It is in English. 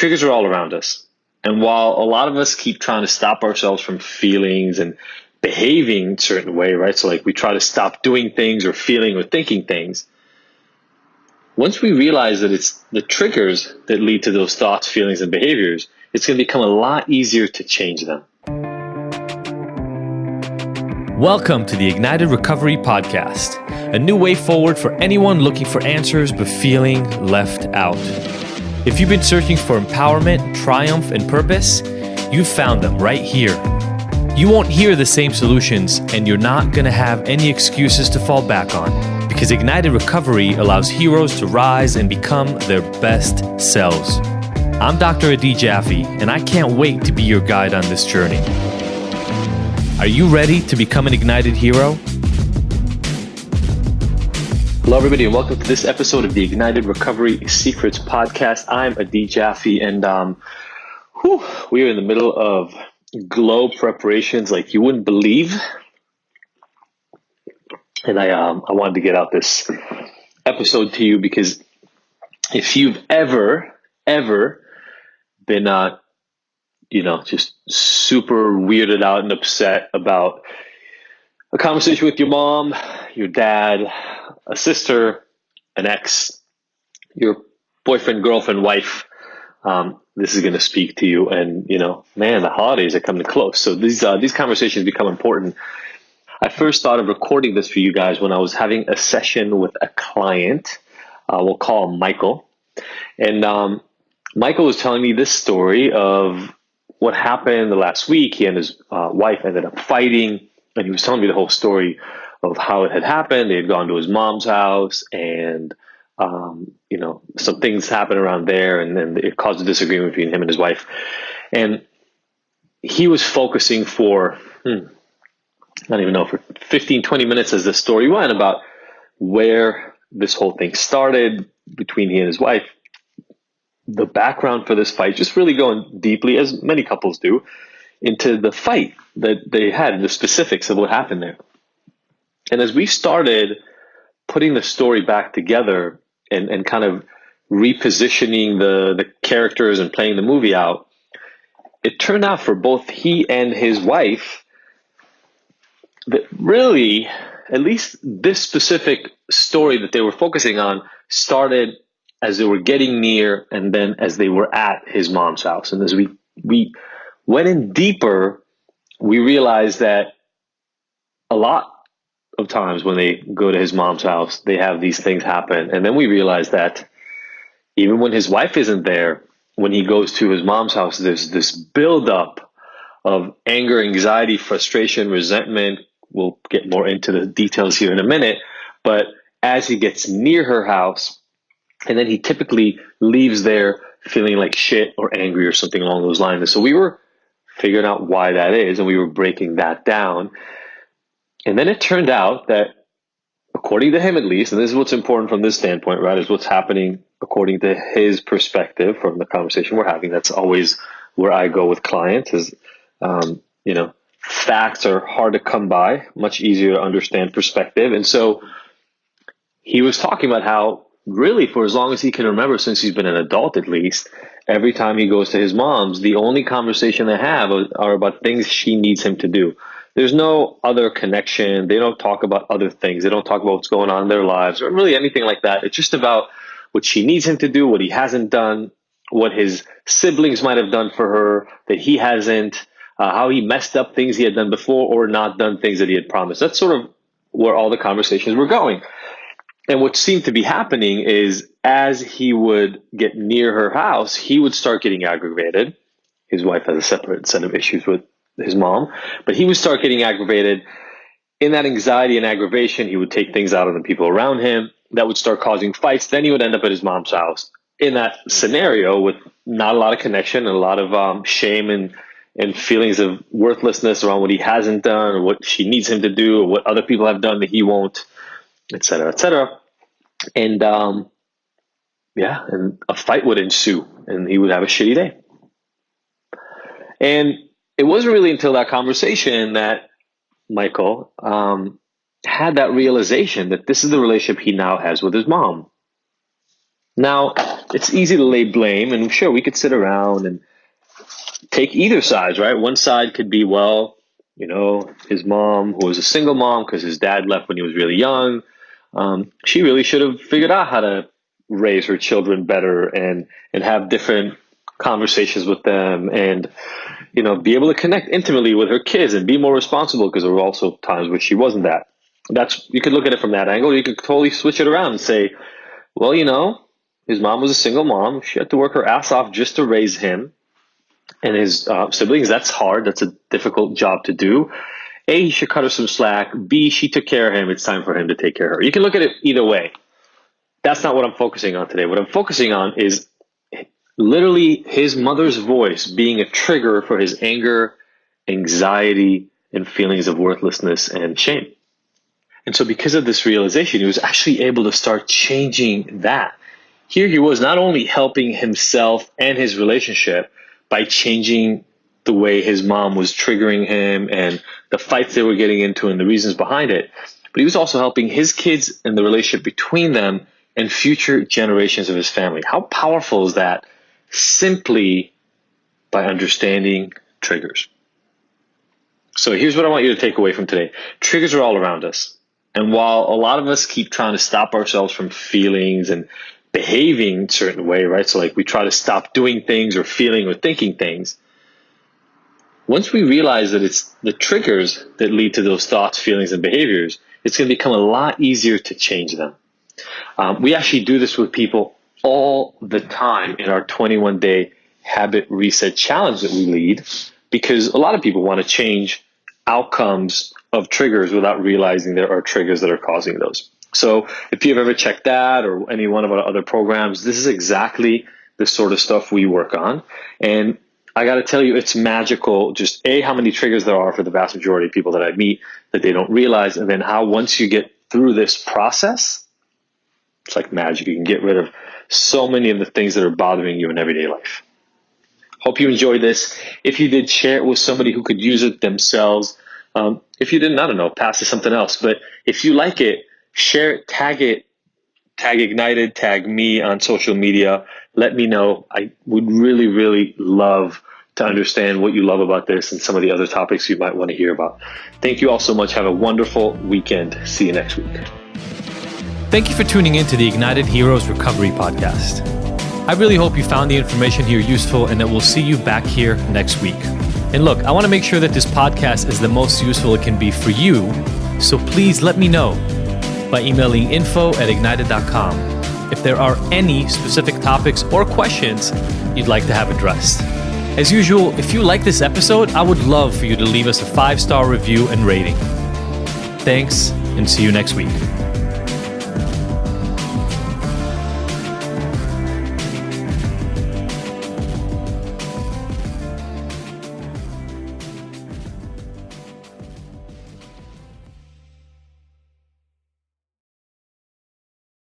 triggers are all around us. And while a lot of us keep trying to stop ourselves from feelings and behaving a certain way, right? So like we try to stop doing things or feeling or thinking things. Once we realize that it's the triggers that lead to those thoughts, feelings, and behaviors, it's going to become a lot easier to change them. Welcome to the Ignited Recovery Podcast, a new way forward for anyone looking for answers but feeling left out. If you've been searching for empowerment, triumph, and purpose, you've found them right here. You won't hear the same solutions, and you're not going to have any excuses to fall back on, because Ignited Recovery allows heroes to rise and become their best selves. I'm Dr. Adi Jaffe, and I can't wait to be your guide on this journey. Are you ready to become an ignited hero? Hello, everybody, and welcome to this episode of the Ignited Recovery Secrets Podcast. I'm Adi Jaffe, and we are in the middle of globe preparations like you wouldn't believe. And I wanted to get out this episode to you because if you've ever been just super weirded out and upset about a conversation with your mom, your dad, a sister, an ex, your boyfriend, girlfriend, wife, this is going to speak to you. And, the holidays are coming close. So these conversations become important. I first thought of recording this for you guys when I was having a session with a client. We'll call him Michael. And Michael was telling me this story of what happened the last week. He and his wife ended up fighting, and he was telling me the whole story of how it had happened. They had gone to his mom's house, and some things happened around there, and then it caused a disagreement between him and his wife. And he was focusing for, I don't even know, for 15, 20 minutes as the story went about where this whole thing started between he and his wife, the background for this fight, just really going deeply, as many couples do, into the fight that they had, the specifics of what happened there. And as we started putting the story back together and kind of repositioning the characters and playing the movie out, it turned out for both he and his wife that really, at least this specific story that they were focusing on started as they were getting near and then as they were at his mom's house. And as we went in deeper, we realized that a lot of times when they go to his mom's house, they have these things happen. And then we realized that even when his wife isn't there, when he goes to his mom's house, there's this buildup of anger, anxiety, frustration, resentment. We'll get more into the details here in a minute. But as he gets near her house, and then he typically leaves there feeling like shit or angry or something along those lines. And so we were figuring out why that is, and we were breaking that down. And then it turned out that, according to him at least, and this is what's important from this standpoint, right, is what's happening according to his perspective from the conversation we're having. That's always where I go with clients is, facts are hard to come by, much easier to understand perspective. And so he was talking about how really for as long as he can remember, since he's been an adult at least, every time he goes to his mom's, the only conversation they have are about things she needs him to do. There's no other connection. They don't talk about other things. They don't talk about what's going on in their lives or really anything like that. It's just about what she needs him to do, what he hasn't done, what his siblings might have done for her that he hasn't, how he messed up things he had done before or not done things that he had promised. That's sort of where all the conversations were going. And what seemed to be happening is as he would get near her house, he would start getting aggravated. His wife has a separate set of issues with his mom, but he would start getting aggravated. In that anxiety and aggravation, he would take things out on the people around him. That would start causing fights. Then he would end up at his mom's house in that scenario with not a lot of connection and a lot of shame and feelings of worthlessness around what he hasn't done or what she needs him to do or what other people have done that he won't, et cetera, et cetera. And and a fight would ensue and he would have a shitty day. And it wasn't really until that conversation that Michael had that realization that this is the relationship he now has with his mom. Now, it's easy to lay blame, and sure, we could sit around and take either sides, right? One side could be, well, his mom, who was a single mom because his dad left when he was really young, she really should have figured out how to raise her children better and have different conversations with them and be able to connect intimately with her kids and be more responsible, because there were also times where she wasn't that. You could look at it from that angle. You could totally switch it around and say, well, his mom was a single mom. She had to work her ass off just to raise him and his siblings. That's hard. That's a difficult job to do. A, he should cut her some slack. B, she took care of him. It's time for him to take care of her. You can look at it either way. That's not what I'm focusing on today. What I'm focusing on is literally his mother's voice being a trigger for his anger, anxiety, and feelings of worthlessness and shame. And so because of this realization, he was actually able to start changing that. Here he was not only helping himself and his relationship by changing the way his mom was triggering him and the fights they were getting into and the reasons behind it, but he was also helping his kids and the relationship between them and future generations of his family. How powerful is that, simply by understanding triggers? So here's what I want you to take away from today. Triggers are all around us. And while a lot of us keep trying to stop ourselves from feelings and behaving a certain way, right? So like we try to stop doing things or feeling or thinking things. Once we realize that it's the triggers that lead to those thoughts, feelings, and behaviors, it's going to become a lot easier to change them. We actually do this with people all the time in our 21-day habit reset challenge that we lead, because a lot of people want to change outcomes of triggers without realizing there are triggers that are causing those. So if you've ever checked that or any one of our other programs, this is exactly the sort of stuff we work on. And I got to tell you, it's magical, just how many triggers there are for the vast majority of people that I meet that they don't realize. And then how once you get through this process, it's like magic. You can get rid of so many of the things that are bothering you in everyday life. Hope you enjoyed this. If you did, share it with somebody who could use it themselves. If you didn't, I don't know, pass to something else. But if you like it, share it, tag Ignited, tag me on social media. Let me know. I would really, really love to understand what you love about this and some of the other topics you might want to hear about. Thank you all so much. Have a wonderful weekend. See you next week. Thank you for tuning in to the Ignited Heroes Recovery Podcast. I really hope you found the information here useful and that we'll see you back here next week. And look, I want to make sure that this podcast is the most useful it can be for you, so please let me know by emailing info@ignited.com if there are any specific topics or questions you'd like to have addressed. As usual, if you like this episode, I would love for you to leave us a 5-star review and rating. Thanks, and see you next week.